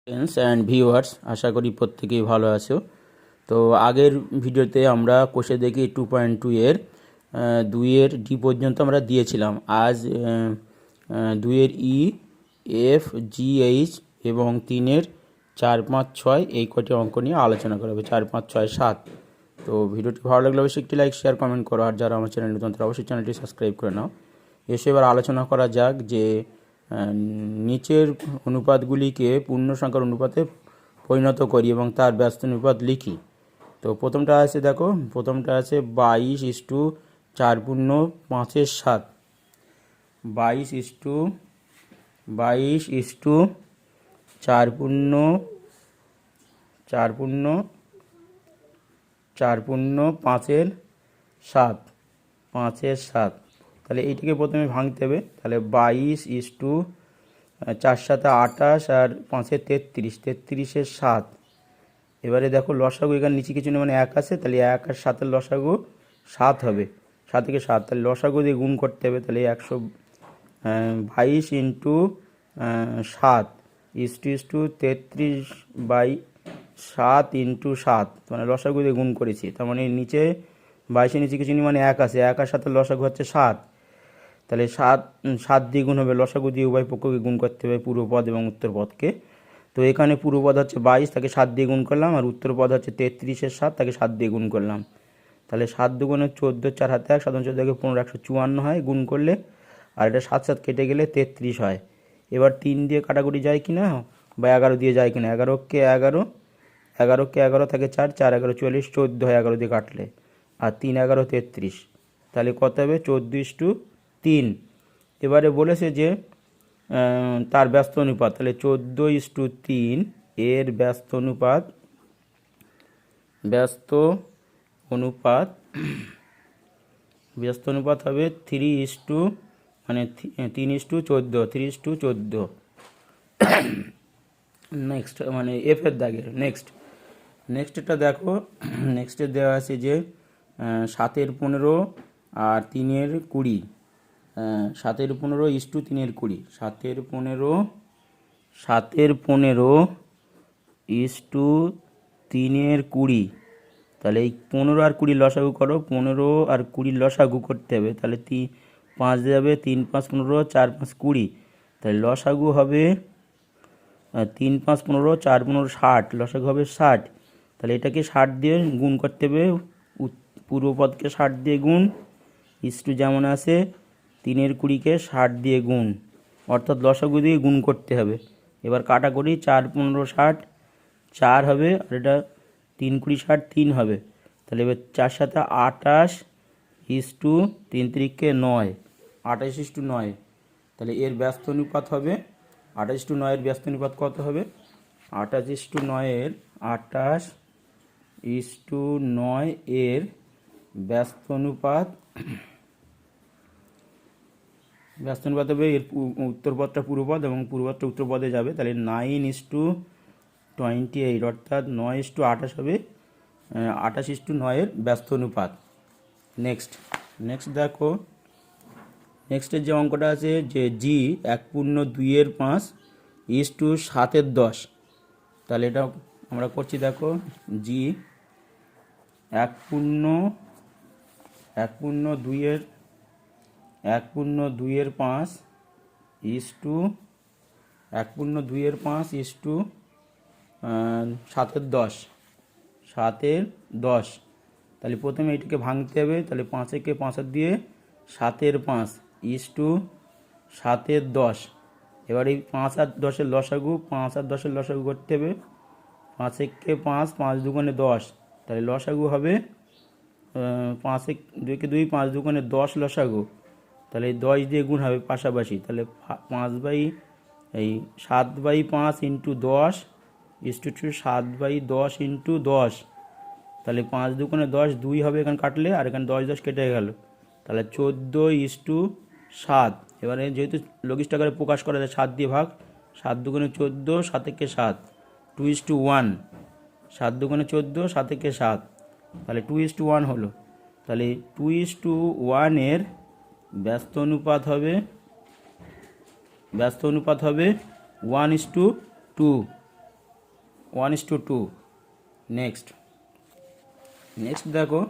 Friends and viewers, আশা করি প্রত্যেকেই ভালো আছো। তো আগের ভিডিওতে আমরা কোষে দেখি 2.2 এর 2 ডি পর্যন্ত আমরা দিয়েছিলাম। আজ 2 ই, এফ, জি, এইচ এবং 3 4, 5, 6 এই কটি অঙ্ক নিয়ে আলোচনা করা হবে। 4, 5, 6, 7। তো ভিডিওটি ভালো লাগলে অবশ্যই একটি লাইক, শেয়ার, কমেন্ট করো। আর যারা আমার চ্যানেল নতুন তারা অবশ্যই চ্যানেলটি সাবস্ক্রাইব করে নাও। এসে এবার আলোচনা করা যাক যে নিচের অনুপাতগুলিকে পূর্ণ সংখ্যার অনুপাতে পরিণত করি এবং তার ব্যস্ত অনুপাত লিখি। তো প্রথমটা আছে, দেখো প্রথমটা আছে 22:4/5=7। 22:4/5=7, 5/7। তাহলে এইটিকে প্রথমে ভাঙতে হবে। তাহলে 22:4 আর 5-33, এবারে দেখো লসাগু এখানে নিচে কিছু না, মানে 1 আছে, তাহলে 1 আর 7-এর লসাগু 7 হবে। 7 থেকে 7, তাহলে লসাগু দিয়ে গুণ করতে হবে। তাহলে 122 × 7 33/7 × 7, মানে লসাগু দিয়ে গুণ করেছি। তার মানে নিচে 22-এর নিচে কিছু নেই, মানে 1 আছে, 1 আর 7-এর লসাগু হচ্ছে 7। তাহলে 7 দিয়ে গুণ হবে, লসাগু দিয়ে উভয় পক্ষকে গুণ করতে হবে, পূর্বপদ এবং উত্তরপদকে। তো এখানে পূর্বপদ হচ্ছে 22, তাকে 7 দিয়ে গুণ করলাম, আর উত্তরপদ হচ্ছে 33-এর 7, তাকে 7 দিয়ে গুণ করলাম। তাহলে 7 দুগুণে 14, 4 হাতে 1, 7 14 15, 154 হয় গুণ করলে। আর এটা 7 কেটে গেলে 33 হয়। এবার 3 দিয়ে কাটাকুটি যায় কি না, বা 11 দিয়ে যায় কি না। 11কে 11 থাকে 4, 4 11 44, 14 হয় 11 দিয়ে কাটলে। আর 3 11 33, তাহলে কত হবে 14:3। এবারে বলেছে যে তার ব্যস্ত অনুপাত, তাহলে 14:3 এর ব্যস্ত অনুপাত হবে 3 মানে 3:14, 3:14। নেক্সট মানে এফের দাগের নেক্সটটা দেখো। নেক্সটে দেওয়া আছে যে 7-15 আর 3-20, 7-15 = 3-20, 7-15 = 3-20। তাহলে এই 15 আর 20 লসাগু করো, 15 আর 20 লসাগু করতে হবে। তাহলে 5 যাবে, 3 5 15, 4 5 20। তাহলে লসাগু হবে 3 5 15, 4 15 60, লসাগু হবে 60। তাহলে এটাকে 60 দিয়ে গুণ করতে হবে, পূর্বপদকে 60 দিয়ে গুণ, যেমন আছে 3-20-কে 60 দিয়ে গুণ, অর্থাৎ লসাগু দিয়ে গুণ করতে হবে। এবার কাটা করি, 4 15 60, 4 হবে, আর এটা 3 20 60, 3 হবে। তাহলে এবার 4 7 28 3-3-কে 9, 28:9। তাহলে এর ব্যস্ত অনুপাত হবে 28:9। এর ব্যস্ত অনুপাত কত হবে? 28:9 এর ব্যস্ত অনুপাত হবে, এর উত্তরপদটা পূর্বপদ এবং পূর্বপদটা উত্তরপদে যাবে। তাহলে 9:28, অর্থাৎ 9:28 হবে 28:9 এর ব্যস্ত অনুপাত। নেক্সট দেখো, নেক্সটের যে অঙ্কটা আছে যে জি 1/2/5 তাহলে এটা আমরা করছি। দেখো জি 1/2/5 7/10, তাহলে প্রথমে এটাকে ভাঙতে হবে। তাহলে 5-কে 5 দিয়ে 7/5 7/10। এবার এই 5 আর 10-এর লসাগু, 5 আর 10-এর লসাগু করতে হবে। 5-কে 5, 5 দুগুণে 10, তাহলে লসাগু হবে 2-কে 2, 5 দুগুণে 10 লসাগু। তাহলে 10 দিয়ে গুণ হবে পাশাপাশি। তাহলে 7/5 × 10 7/10 × 10। তাহলে 5 দুগুণে 10, 2 হবে এখানে কাটলে, আর এখানে 10 10 কেটে গেল। তাহলে 14:7। এবারে যেহেতু লঘিষ্ঠ আকারে প্রকাশ করা যায়, 7 দিয়ে ভাগ, 7 দুগুণে 14, 7-কে 7, 2:1, 7 দুগুণে 14, 7-কে 7, তাহলে 2:1 হলো। তাহলে 2:1 এর ব্যস্ত অনুপাত হবে 1:2। 1:2। নেক্সট দেখো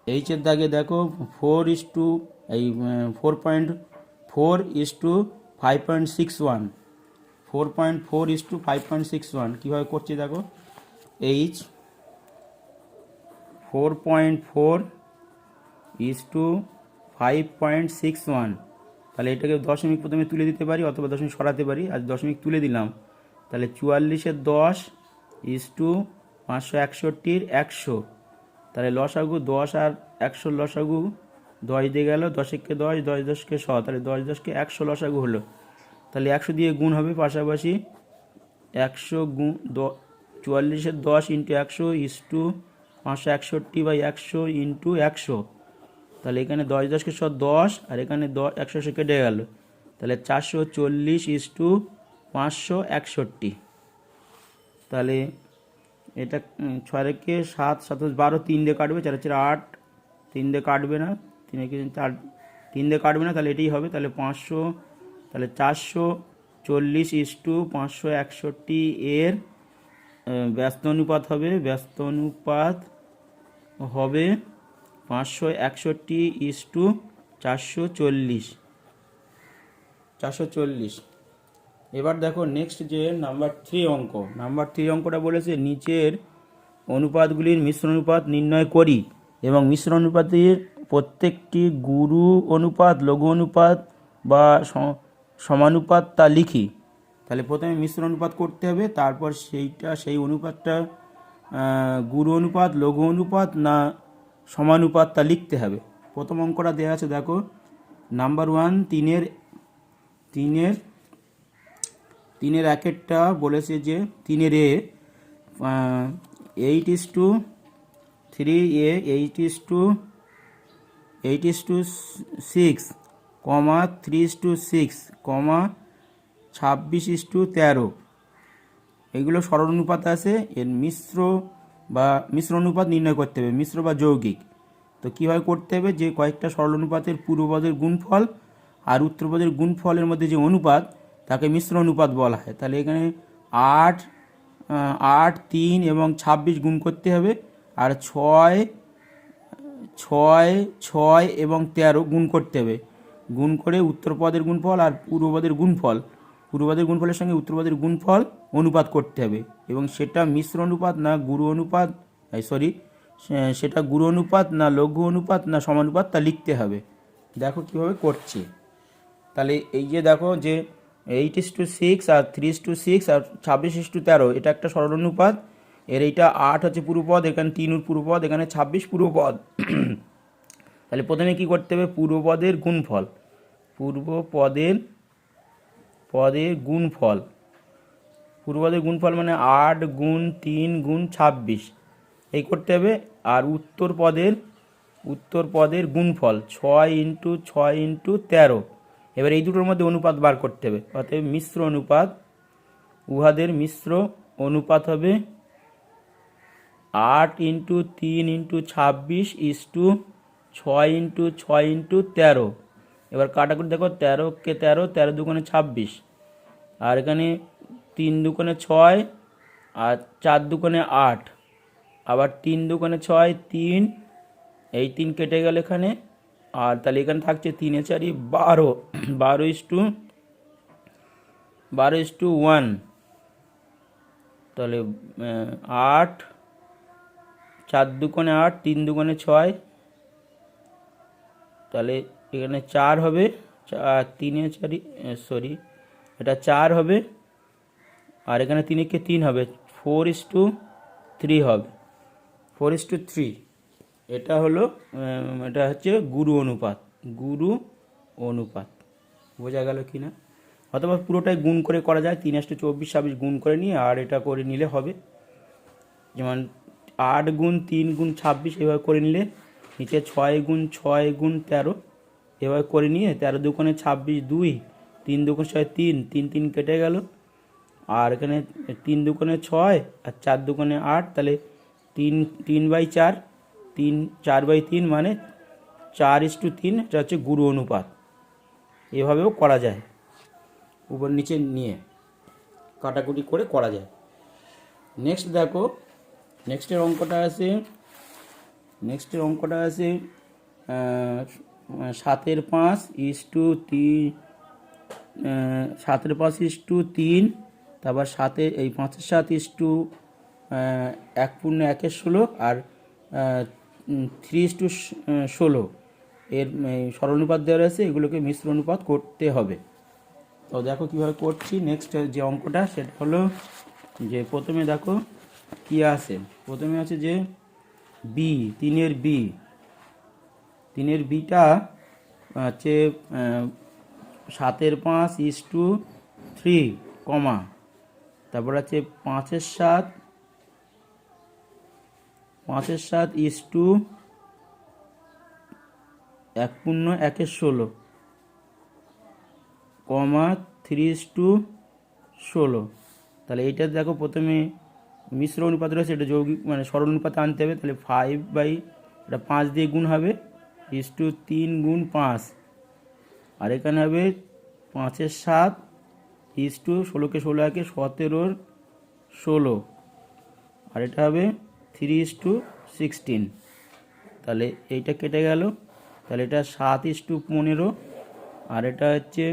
এইচের দাগে দেখো 4:5.61, 4.4:5.61 কীভাবে করছি দেখো। এইচ 4.4:5.61, তাহলে এটাকে দশমিক প্রথমে তুলে দিতে পারি অথবা দশমিক সরাতে পারি। আর দশমিক তুলে দিলাম, তাহলে 44/10 = 100, তাহলে লসাগু 10 আর 100 লসাগু 10 দিয়ে গেল, 10 10, 10 10 100, তাহলে 10 10 100 লসাগু হলো। তাহলে 100 দিয়ে গুণ হবে, পাশাপাশি 100 গুণ 44/10 × 100 561/100 × 100, তাহলে এখানে 10 10 10 আর এখানে 100 কেটে গেল, তাহলে 440/561। তাহলে এটা 6 রেখে 7 7 12, 3 দিয়ে কাটবে, 4 4 8, 3 দিয়ে কাটবে না, 3 দিয়ে কাটবে না, তাহলে এটাই হবে। তাহলে 500, তাহলে 440/561 এর ব্যস্ত অনুপাত হবে 561/440। এবার দেখো নেক্সট যে নাম্বার 3 অঙ্ক। নাম্বার 3 অঙ্কটা বলেছে নিচের অনুপাতগুলির মিশ্র অনুপাত নির্ণয় করি এবং মিশ্র অনুপাতের প্রত্যেকটি গুরু অনুপাত, লঘু অনুপাত বা সমানুপাত তা লিখি। তাহলে প্রথমে মিশ্র অনুপাত করতে হবে, তারপর সেই অনুপাতটা গুরু অনুপাত, লঘু অনুপাত না সমানুপাত তা লিখতে হবে। প্রথম অঙ্কটা দেওয়া আছে দেখো, নাম্বার 1 তিনের একেরটা বলেছে যে 3 এ 8:3, 8:6, 3:6, 26:13, এগুলো সরল অনুপাত আছে। এর মিশ্র অনুপাত নির্ণয় করতে হবে, মিশ্র বা যৌগিক। তো কীভাবে করতে হবে, যে কয়েকটা সরল অনুপাতের পূর্বপদের গুণফল আর উত্তরপদের গুণফলের মধ্যে যে অনুপাত তাকে মিশ্র অনুপাত বলা হয়। তাহলে এখানে 8, 3 এবং 26 গুণ করতে হবে, আর 6 এবং 13 গুণ করতে হবে। গুণ করে উত্তরপদের গুণফল আর পূর্বপদের গুণফলের সঙ্গে উত্তরপদের গুণফল অনুপাত করতে হবে, এবং সেটা মিশ্র অনুপাত না গুরু অনুপাত, সেটা গুরু অনুপাত না লঘু অনুপাত না সমানুপাত তা লিখতে হবে। দেখো কিভাবে করছি। তাহলে এই যে দেখো যে 8:6 আর 3:6 আর 26:13 এটা একটা সরল অনুপাত। এর এইটা 8 হচ্ছে পূর্বপদ, এখানে 3 পূর্বপদ, এখানে 26 পূর্বপদ। তাহলে প্রথমে কি করতে হবে, পূর্বপদের গুণফল মানে 8 গুণ 3 গুণ 26 এই করতে হবে। আর উত্তরপদের গুণফল 6 × 6 × 13। এবার এই দুটোর মধ্যে অনুপাত বার করতে হবে, অতএব মিশ্র অনুপাত, উহাদের মিশ্র অনুপাত হবে 8 × 3 × 26 = 6 × 6 × 13। এবার কাটাকুটি দেখো, 13 কে 13, 13 দুগুণে 26, আর এখানে 3 দুগুণে 6 আর 4 দুগুণে 8, আবার 3 দুগুণে 6, 3, এই 3 কেটে গেল এখানে, আর তাহলে এখানে থাকছে 3 এ 4 12, 12:1। তাহলে 8, 4 দুগুণে 8, 3 দুগুণে 6, তাহলে এখানে 4 হবে, 3 এ 4 এটা 4 হবে, আর এখানে 3 কে 3 হবে, 4:3 হবে, 4:3। এটা হচ্ছে গুরু অনুপাত। বোঝা গেল কি না? অথবা পুরোটাই গুণ করে করা যায়, 3:24 26 গুণ করে নিয়ে আর এটা করে নিলে হবে। যেমন 8 গুণ 3 গুণ 26 এভাবে করে নিলে, নিচে 6 গুণ 6 গুণ 13 এভাবে করে নিয়ে 13 দুগুণে 26 2, 3 দুগুণে 6 3, 3 3 কেটে গেল, আর এখানে 3 দুগুণে 6 আর 4 দুগুণে 8, তাহলে 3/4, 4/3 মানে 4:3। এটা হচ্ছে গুরু অনুপাত। এভাবেও করা যায়। উপর নিচে নিয়ে কাটাকুটি করে করা যায়। নেক্সট দেখো, নেক্সটের অঙ্কটা আছে 7/5 7/5 তারপর 5/7 1/1/16 আর 3/16 এর সরলনুপাত দেওয়া রয়েছে, এগুলোকে মিশ্র অনুপাত করতে হবে। তো দেখো কীভাবে করছি। নেক্সট যে অঙ্কটা সেটা হলো যে প্রথমে দেখো কী আছে, প্রথমে আছে যে বি, 3-এর বিটা হচ্ছে 7/5 কমা, তারপর আছে 5/7 1/1/16 কমা 3/16। তাহলে এইটা দেখো প্রথমে মিশ্র অনুপাত রয়েছে, এটা যৌগিক মানে সরল অনুপাতে আনতে হবে। তাহলে 5 এটা 5 দিয়ে গুণ হবে, 3 গুণ 5, আর এখানে হবে 5/7 16কে 16 17/16, আর এটা হবে 3/16। তাহলে এইটা কেটে গেল, তাহলে এটা 7/15, আর এটা হচ্ছে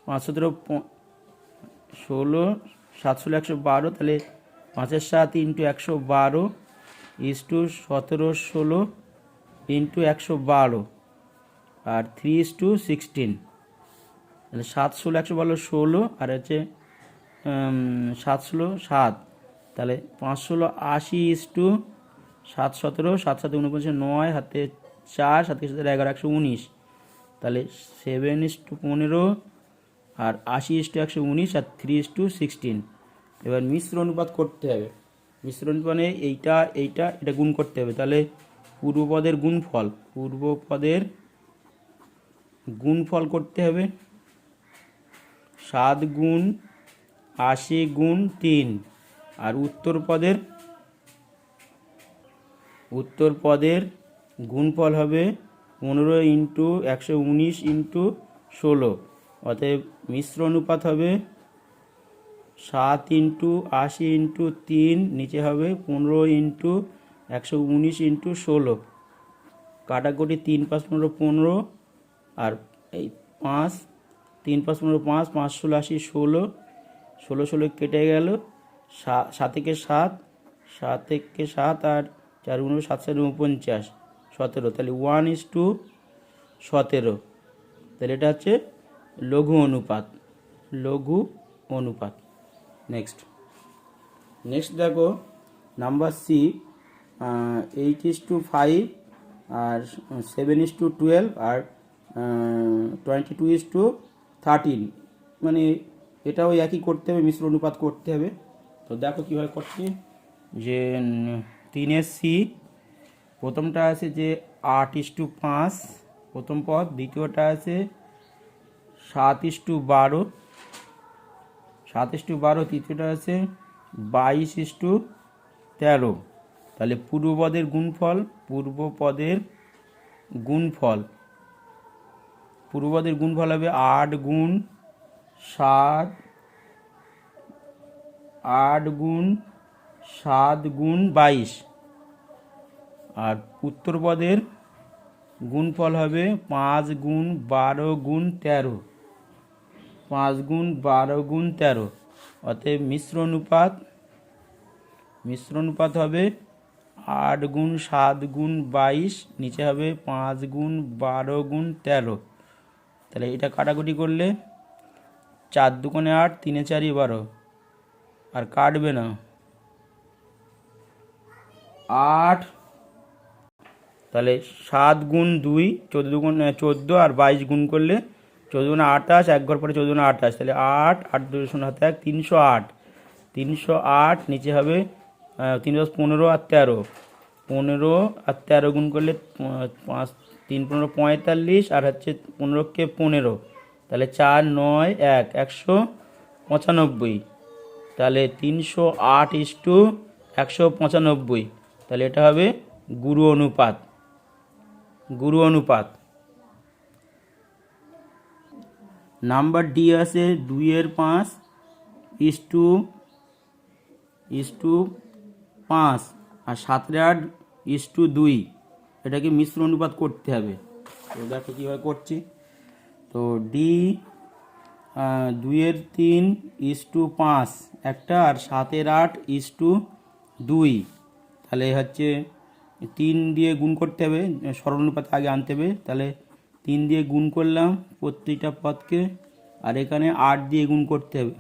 5/17 16 7/16 তাহলে 5/7 × 112 17/16 × 112, আর 3/16। তাহলে 7/16 আর হচ্ছে 7/16 তাহলে 5/16 80 7/17 7/7 49 9 হাতে 4 7 11 119, তাহলে 7/15 আর 80/119 আর 3/16। এবার মিশ্র অনুপাত করতে হবে। মিশ্র অনুপাতে এটা গুণ করতে হবে। তাহলে পূর্বপদের গুণফল করতে হবে। 7 গুণ 80 গুণ 3, আর উত্তর পদের গুণফল হবে 15 × 119 × 16। অতএব মিশ্র অনুপাত হবে 7 × 80 × 3, নিচে হবে 15 × 119 × 16। কাটাকুটি 3×5 = 15, আর এই 5 3×5 = 5, 5 × 16 80 16 কেটে গেল, 7 থেকে 7 আর 4 × 7 = 49 17, তাহলে 1:17। তাহলে এটা হচ্ছে লঘু অনুপাত। নেক্সট দেখো নাম্বার সি, 8:5 আর 7:12 আর 22:13, মানে এটাও একই করতে হবে, মিশ্র অনুপাত করতে হবে। তো দেখো কীভাবে করছি। যে 3-এর সি, প্রথমটা আছে যে 8:5 প্রথম পদ, দ্বিতীয়টা আছে 7:12 তৃতীয়টা আছে 22:13। তাহলে পূর্বপদের গুণফল হবে 8 গুণ 7 গুণ 22, আর উত্তরপদের গুণফল হবে 5 গুণ 12 গুণ 13, 5 গুণ 12 গুণ 13। অতএব মিশ্র অনুপাত হবে 8 গুণ 7 গুণ 22, নিচে হবে 5 গুণ 12 গুণ 13। তাহলে এটা কাটাকুটি করলে 4 দুগুণে 8, 3 4 12, আর কাটবে না 8। তাহলে 7 গুণ 2 14 দুগুণে 14, আর 22 গুণ করলে 14 গুণে 28, এক ঘর পরে 14 গুণে 28, তাহলে 8 8 2 0 হাতে 1 308, নিচে হবে 3 10 15 আর 13, 15 আর 13 গুণ করলে 5 3 15 45, আর হচ্ছে 15কে 15, তাহলে 4 9 1 195। তাহলে 308:195, তাহলে এটা হবে গুরু অনুপাত। নাম্বার ডি আছে 2/5:5 আর 7/8:2, এটাকে মিশ্র অনুপাত করতে হবে। তো দেখো কীভাবে করছি। তো ডি 2/3:5 একটা আর 7/8:2, তাহলে হচ্ছে 3 দিয়ে গুণ করতে হবে, সরল অনুপাত আগে আনতে হবে। তাহলে 3 দিয়ে গুণ করলাম প্রত্যেকটা পদকে, আর এখানে 8 দিয়ে গুণ করতে হবে,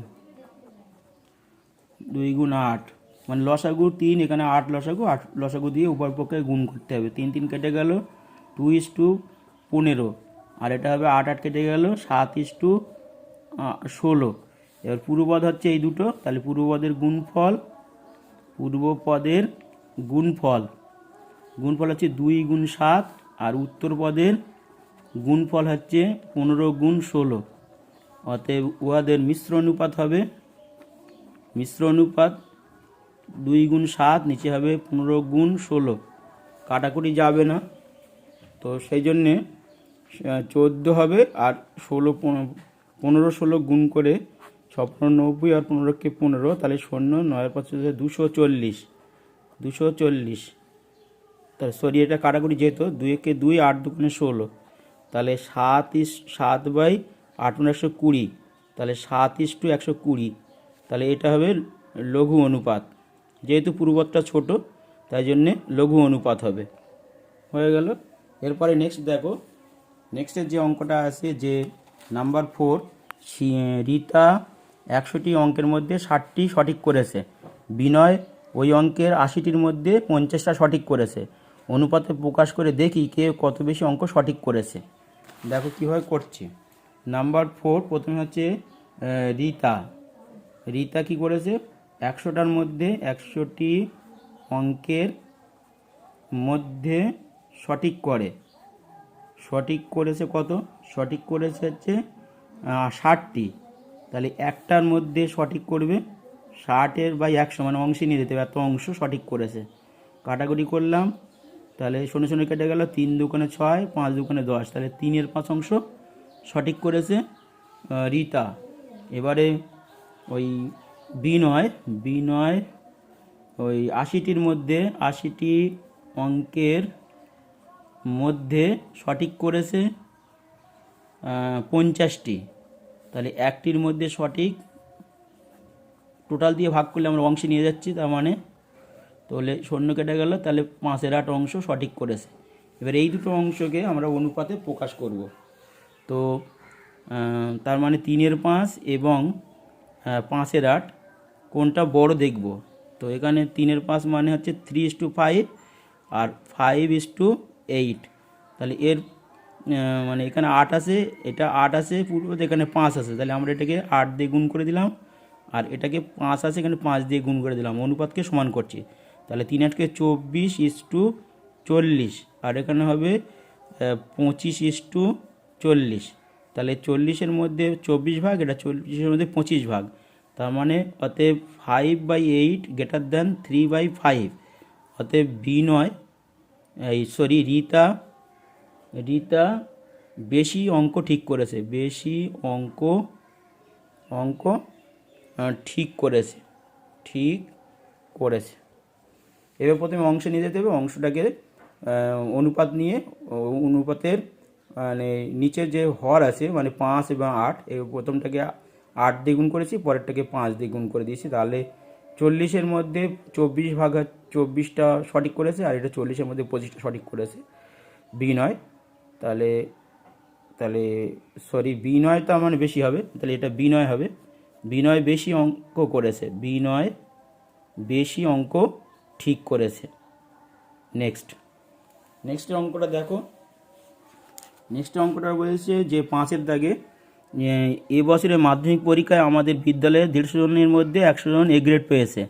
2 গুণ 8 মানে লসাগু 3, এখানে 8 লসাগু, 8 লসাগু দিয়ে উপর পক্ষে গুণ করতে হবে। 3 3 কেটে গেল, 2:15, আর এটা হবে 8 8 কেটে গেল, 7:16। এবার পূর্বপদ হচ্ছে এই দুটো, তাহলে পূর্বপদের গুণফল হচ্ছে 2 গুণ 7, আর উত্তর পদের গুণফল হচ্ছে 15 গুণ 16। অতএব উহাদের মিশ্র অনুপাত হবে 2 গুণ 7, নিচে হবে 15 গুণ 16, কাটাকুটি যাবে না, তো সেই জন্যে 14 হবে। আর 15 16 গুণ করে 90 আর 15কে 15, তাহলে 0 9 5 240। তাহলে সরি, এটা কাটাকুটি যেহেতু 2 2, 8 2 16, তাহলে 7/8 তাহলে 7:120, তাহলে এটা হবে লঘু অনুপাত। যেহেতু পূর্বপদটা ছোট তাই জন্যে লঘু অনুপাত হবে। হয়ে গেল। এরপরে নেক্সট দেখো, নেক্সটের যে অঙ্কটা আছে, যে নাম্বার 4, রীতা 100টি অঙ্কের মধ্যে 60টি সঠিক করেছে, বিনয় ওই অঙ্কের 80টির মধ্যে 50টা সঠিক করেছে, অনুপাতে প্রকাশ করে দেখি কে কত বেশি অঙ্ক সঠিক করেছে। দেখো কীভাবে করছি। নাম্বার 4 প্রথমে হচ্ছে রীতা কী করেছে, 100টার মধ্যে 100টি অঙ্কের মধ্যে সঠিক করেছে কত, সঠিক করেছে হচ্ছে 60টি। তাহলে একটার মধ্যে সঠিক করবে 60/100, মানে অংশে নিয়ে যেতে হবে, এত অংশ সঠিক করেছে। কাটাকুটি করলাম, তাহলে 0 0 কেটে গেল, 3 2 6, 5 2 10, তাহলে 3/5 অংশ সঠিক করেছে রীতা। এবারে ওই বিনয় ওই 80টির মধ্যে 80টি অঙ্কের মধ্যে সঠিক করেছে 50টি, তাহলে একটির মধ্যে সঠিক, টোটাল দিয়ে ভাগ করলে আমরা অংশে নিয়ে যাচ্ছি, তার মানে তাহলে 0 কেটে গেল, তাহলে 5/8 অংশ সঠিক করেছে। এবার এই দুটো অংশকে আমরা অনুপাতে প্রকাশ করব। তো তার মানে 3/5 এবং 5/8 কোনটা বড় দেখব। তো এখানে 3/5 মানে হচ্ছে 3:5 আর 5:8, তাহলে এর মানে এখানে 8 আছে, এটা 8 আছে পূর্বতে, এখানে 5 আছে, তাহলে আমরা এটাকে 8 দিয়ে গুণ করে দিলাম, আর এটাকে 5 আছে, এখানে 5 দিয়ে গুণ করে দিলাম, অনুপাতকে সমান করছি। তাহলে 3 8 24:40, আর এখানে হবে 25:40, তাহলে 40-এর মধ্যে 24 ভাগ, এটা 40-এর মধ্যে 25 ভাগ, তার মানে অতএব 5/8 গ্রেটার দ্যান 3/5। অতএব রীতা বেশি অঙ্ক ঠিক করেছে, ঠিক করেছে। এবার প্রথমে অংশ নিয়ে যেতে হবে, অংশটাকে অনুপাত নিয়ে, অনুপাতের মানে নিচের যে হর আছে, মানে 5 এবং 8, এই প্রথমটাকে 8 দিয়ে গুণ করেছি, পরেরটাকে 5 দিয়ে গুণ করে দিয়েছি, তাহলে 40-এর মধ্যে 24 ভাগ 24টা সঠিক করেছে, আর এটা 40-এর মধ্যে 25টা সঠিক করেছে বিনয়। তাহলে সরি, বিনয় তো মানে বেশি হবে, তাহলে এটা বিনয় হবে, বিনয় বেশি অঙ্ক করেছে, বিনয় বেশি অঙ্ক ঠিক করেছে। নেক্সট অঙ্কটা দেখো, নেক্সট অঙ্কটা বলেছে যে 5-এর দাগে, এবছরের মাধ্যমিক পরীক্ষায় আমাদের বিদ্যালয়ে 150 জনের মধ্যে 100 জন এ গ্রেড পেয়েছে,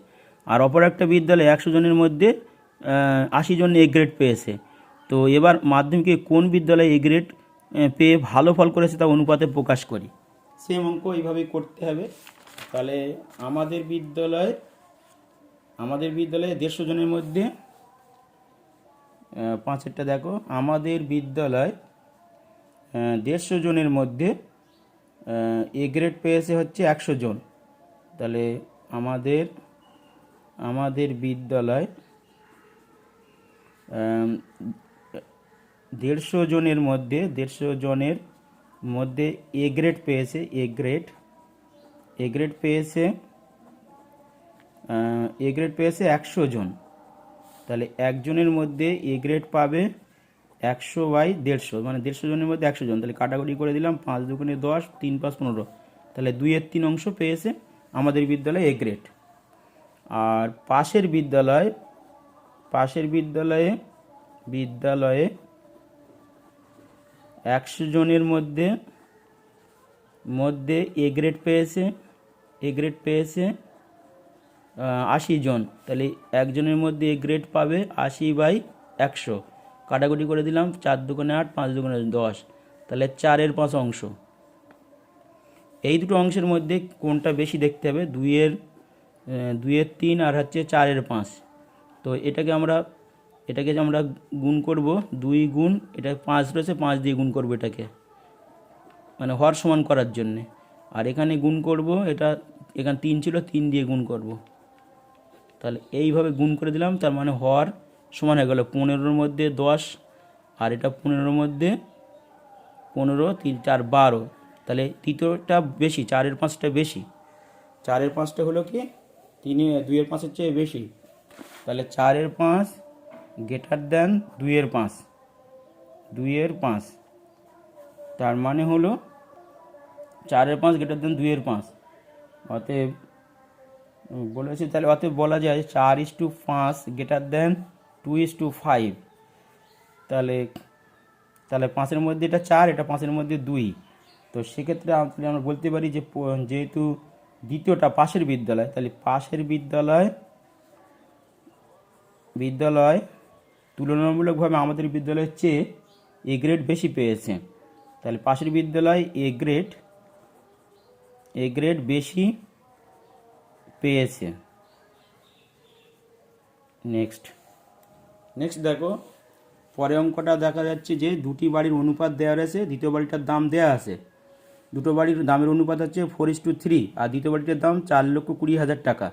আর অপর একটা বিদ্যালয়ে 100 জনের মধ্যে 80 জন এ গ্রেড পেয়েছে। তো এবার মাধ্যমিকে কোন বিদ্যালয়ে এ গ্রেড পেয়ে ভালো ফল করেছে তা অনুপাতে প্রকাশ করি। সেম অঙ্ক এইভাবেই করতে হবে। তাহলে আমাদের বিদ্যালয়ে 150 জনের মধ্যে, 5-এরটা দেখো, আমাদের বিদ্যালয় 150 জনের মধ্যে এ গ্রেড পেয়েছে হচ্ছে 100 জন। তাহলে আমাদের আমাদের বিদ্যালয় 150 জনের মধ্যে এ গ্রেড পেয়েছে এ গ্রেড পেয়েছে 100 জন। তাহলে একজনের মধ্যে এ গ্রেড পাবে 100/150, মানে 150 জনের মধ্যে 100 জন। তাহলে কাটাকুটি করে দিলাম, 5 দুগুণে 10, 3 5 15, তাহলে 2/3 অংশ পেয়েছে আমাদের বিদ্যালয়ে এ গ্রেড। আর পাশের বিদ্যালয়ে 100 জনের মধ্যে এ গ্রেড পেয়েছে 80 জন। তাহলে একজনের মধ্যে এ গ্রেড পাবে 80/100, কাটাকুটি করে দিলাম, 4 দুগুণে 8, 5 দুগুণে 10, তাহলে 4/5 অংশ। এই দুটো অংশের মধ্যে কোনটা বেশি দেখতে হবে, 2/3 আর হচ্ছে 4/5। তো এটাকে আমরা গুণ করব, 2 গুণ এটা 5 রয়েছে, 5 দিয়ে গুণ করব এটাকে, মানে হর সমান করার জন্যে। আর এখানে গুণ করব, এখানে 3 ছিল, 3 দিয়ে গুণ করব। তাহলে এইভাবে গুণ করে দিলাম, তার মানে হর সমান হয়ে গেল 15-র মধ্যে 10, আর এটা 15-র মধ্যে 15, 3 4 12। তাহলে তৃতীয়টা বেশি, 4/5টা বেশি। 4/5টা হলো কি 2/5-এর চেয়ে বেশি। তাহলে 4/5 গ্রেটার দেন 2/5, তার মানে হলো 4/5 গ্রেটার দেন 2/5। অতএব বলেছি, তাহলে অতএব বলা যায় 4:5 গ্রেটার দেন 2:5। তাহলে 5-এর মধ্যে এটা 4, এটা 5-এর মধ্যে 2। তো সেক্ষেত্রে আমরা বলতে পারি যে যেহেতু দ্বিতীয়টা পাশের বিদ্যালয়, তাহলে পাশের বিদ্যালয় তুলনামূলকভাবে আমাদের বিদ্যালয়ের চেয়ে এ গ্রেড বেশি পেয়েছে। তাহলে পাশের বিদ্যালয় এ গ্রেড বেশি পেয়েছে। নেক্সট দেখো, পরে অঙ্কটা দেখা যাচ্ছে যে দুটি বাড়ির অনুপাত দেওয়া রয়েছে, দ্বিতীয় বাড়িটার দাম দেওয়া আছে। দুটো বাড়ির দামের অনুপাত হচ্ছে 4:3, আর দ্বিতীয় বাড়িটার দাম 4,20,000 টাকা।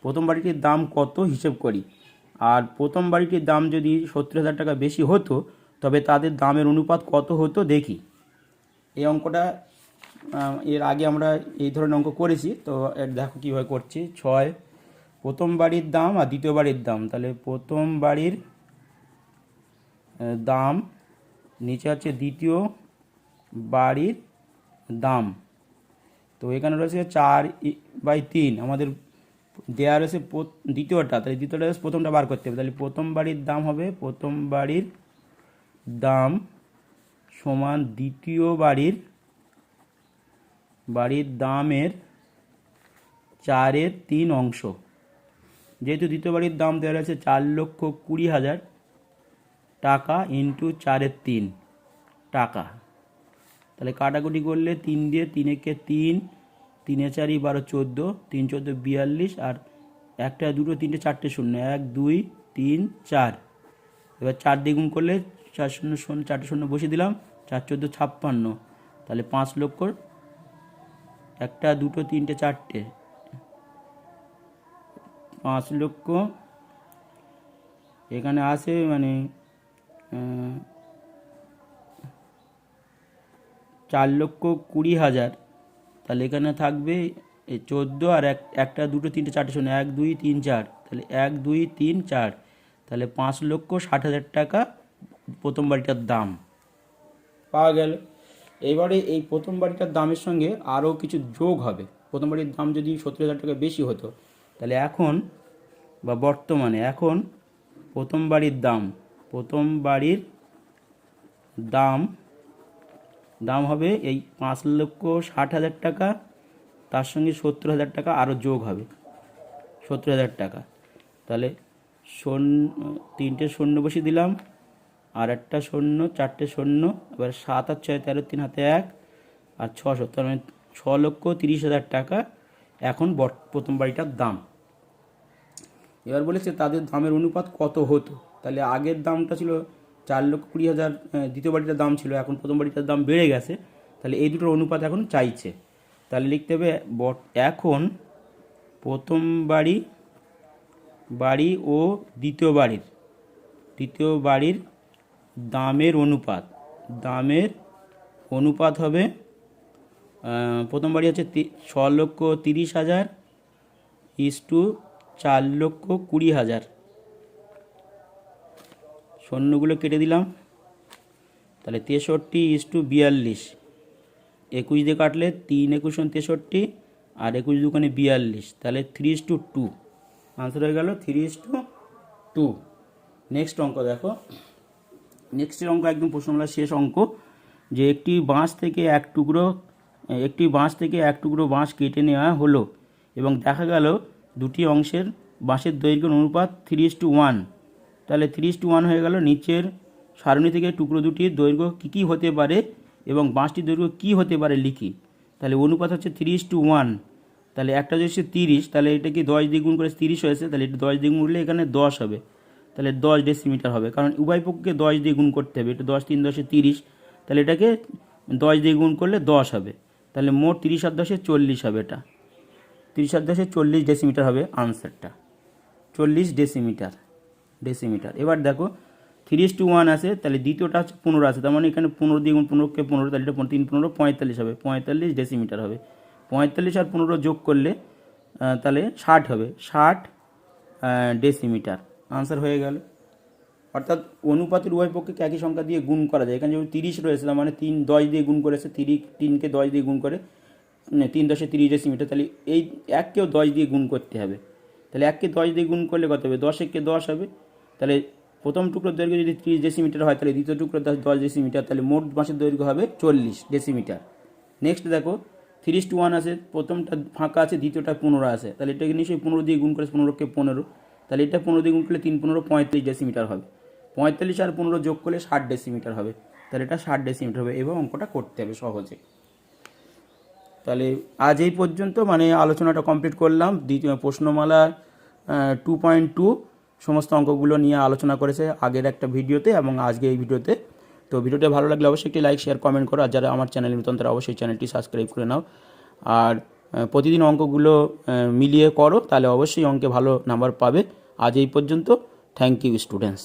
প্রথম বাড়িটির দাম কত হিসেব করি। আর প্রথম বাড়িটির দাম যদি 70,000 টাকা বেশি হতো, তবে তাদের দামের অনুপাত কত হতো দেখি। এই অঙ্কটা এর আগে আমরা এই ধরনের অঙ্ক করেছি, তো দেখো কীভাবে করছি। 6 প্রথম বাড়ির দাম আর দ্বিতীয় বাড়ির দাম। তাহলে প্রথম বাড়ির দাম, নিচে হচ্ছে দ্বিতীয় বাড়ির দাম। তো এখানে রয়েছে 4/3, আমাদের দেওয়া রয়েছে দ্বিতীয়টা, তাহলে দ্বিতীয়টা প্রথমটা বার করতে হবে। তাহলে প্রথম বাড়ির দাম হবে, প্রথম বাড়ির দাম সমান দ্বিতীয় বাড়ির দামের 4/3 অংশ। যেহেতু দ্বিতীয় বাড়ির দাম দেওয়া রয়েছে 4,20,000 টাকা ইন্টু 4/3 টাকা। তাহলে কাটাকুটি করলে 3 দিয়ে 3 একে 3, 3 এ 4 12 14, 3 14 42, আর 1 2 3 4 শূন্য, 1 2 3 4। এবার 4 দিয়ে গুণ করলে 4 শূন্য 4 শূন্য বসিয়ে দিলাম, 4 14 56। তাহলে 5 লক্ষ, 1 2 3 4, 5 লক্ষ এখানে আসে, মানে 4,20,000। তাহলে এখানে থাকবে 14, আর 1 2 3 4 শূন্য, 1 2 3 4, তাহলে 1 2 3 4। তাহলে 5,60,000 টাকা প্রথম বাড়িটার দাম পাওয়া গেল। এবারে এই প্রথম বাড়িটার দামের সঙ্গে আরও কিছু যোগ হবে। প্রথম বাড়ির দাম যদি 70,000 টাকা বেশি হতো, তাহলে বর্তমানে প্রথম বাড়ির দাম হবে এই 5,60,000 টাকা, তার সঙ্গে 70,000 টাকা আরও যোগ হবে, 70,000 টাকা। তাহলে 3টে শূন্য বসিয়ে দিলাম, আর একটা শূন্য, 4টে শূন্য, এবার 7 আর 6 13, 3 হাতে 1, আর 600, তার মানে 6,30,000 টাকা এখন প্রথম বাড়িটার দাম। এবার বলেছে তাদের দামের অনুপাত কত হতো। তাহলে আগের দামটা ছিল 4,20,000, দ্বিতীয় বাড়িটার দাম ছিল, এখন প্রথম বাড়িটার দাম বেড়ে গেছে, তাহলে এই দুটোর অনুপাত এখন চাইছে। তাহলে লিখতে হবে এখন প্রথম বাড়ি ও দ্বিতীয় বাড়ির দামের অনুপাত হবে, প্রথম বাড়ি হচ্ছে 6,30,000 ইস্টু 4,20,000। শূন্যগুলো কেটে দিলাম, তাহলে 63:42, 21 দিয়ে কাটলে 3 × 21 = 63 আর 21 × 2 = 42, তাহলে 3:2 আনসার হয়ে গেল 3:2। নেক্সট অঙ্ক দেখো, নেক্সটের অঙ্ক একদম প্রশ্নমালার শেষ অঙ্ক, যে একটি বাঁশ থেকে এক টুকরো বাঁশ কেটে নেওয়া হলো এবং দেখা গেল দুটি অংশের বাঁশের দৈর্ঘ্যের অনুপাত 3:1। তাহলে 3:1 হয়ে গেল। নিচের সারণী থেকে টুকরো দুটির দৈর্ঘ্য কী হতে পারে এবং বাঁশটির দৈর্ঘ্য কী হতে পারে লিখি। তাহলে অনুপাত হচ্ছে 3:1। তাহলে একটা হচ্ছে 30, তাহলে এটা কি 10 দিয়ে গুণ করে 30 হয়েছে, তাহলে এটা 10 দিয়ে গুণ করলে এখানে 10 হবে, তাহলে 10 ডেসিমিটার হবে, কারণ উভয় পক্ষকে 10 দিয়ে গুণ করতে হবে। এটা 10 3 10 30, তাহলে এটাকে 10 দিয়ে গুণ করলে 10 হবে, তাহলে মোট 30 আর 10 40 হবে। এটা 30 আর 10 40 ডেসিমিটার হবে আনসারটা, 40 ডেসিমিটার। এবার দেখো 3:1 আছে, তাহলে দ্বিতীয়টা হচ্ছে 15 আছে, তার মানে এখানে 15 দিয়ে গুণ 15কে 15, তাহলে এটা 3 15 45 হবে, 45 ডেসিমিটার হবে। 45 আর 15 যোগ করলে তাহলে 60 হবে, 60 ডেসিমিটার আনসার হয়ে গেল। অর্থাৎ অনুপাতের উভয় পক্ষকে একই সংখ্যা দিয়ে গুণ করা যায়। এখানে যেমন 30 রয়েছে, তার মানে 3 10 দিয়ে গুণ করেছে, 3কে 10 দিয়ে গুণ করে 3 10 30 ডেসিমিটার, তাহলে এই 1কেও 10 দিয়ে গুণ করতে হবে। তাহলে 1কে 10 দিয়ে গুণ করলে কত হবে, 10 1কে 10 হবে। তাহলে প্রথম টুকরোর দৈর্ঘ্য যদি 30 ডেসিমিটার হয়, তাহলে দ্বিতীয় টুকরো 10 ডেসিমিটার, তাহলে মোট বাঁশের দৈর্ঘ্য হবে 40 ডেসিমিটার। নেক্সট দেখো 3:1 আছে, প্রথমটা ফাঁকা আছে, দ্বিতীয়টা 15 আছে, তাহলে এটাকে নিশ্চয়ই 15 দিয়ে গুণ করে, 15কে 15, তাহলে এটা 15 দিয়ে গুণ করলে 3 15 35 ডেসিমিটার হবে। 45 আর 15 যোগ করলে 60 ডেসিমিটার হবে, তাহলে এটা 60 ডেসিমিটার হবে। এবং অঙ্কটা করতে হবে সহজে। তাহলে আজ এই পর্যন্ত মানে আলোচনাটা কমপ্লিট করলাম। দ্বিতীয় প্রশ্নমালা 2.2 সমস্ত অঙ্কগুলো নিয়ে আলোচনা করেছে আগের একটা ভিডিওতে এবং আজকে এই ভিডিওতে। তো ভিডিওটা ভালো লাগলে অবশ্যই একটি লাইক শেয়ার কমেন্ট করো, আর যারা আমার চ্যানেলে নতুন তারা অবশ্যই চ্যানেলটি সাবস্ক্রাইব করে নাও। আর প্রতিদিন অঙ্কগুলো মিলিয়ে করো, তাহলে অবশ্যই অঙ্কে ভালো নাম্বার পাবে। আজ এই পর্যন্ত। Thank you students.